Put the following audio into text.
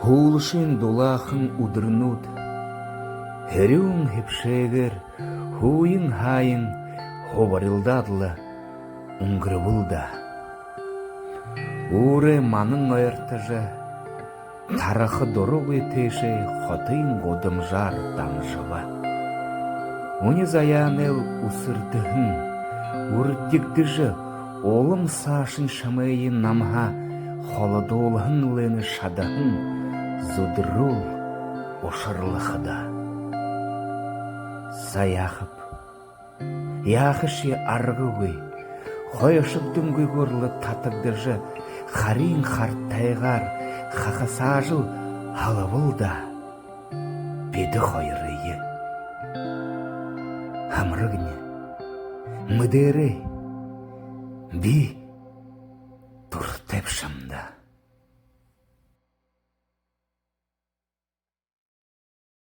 Хулшин дулахын удырнуд. Херюн хепшегер, хуйын хайын, хобарылдадлы, уңгырвылда. Уре манын ойыртыжы, тарахы дорог етеші, хотын годым жар таңжыва. Уне заянел усырдыхын, урддігдіжі, олым сашын шамайын намха, холодолхын лені шадахын, зудырул ошырлықыда. Саяхып, яхыши аргывы, хойышыптың гүйгорлы татыгдыжы, харин хартайгар, хахасажыл халавылда, беді хойрые. Хамрыгне, мыдere, би туртепшымда.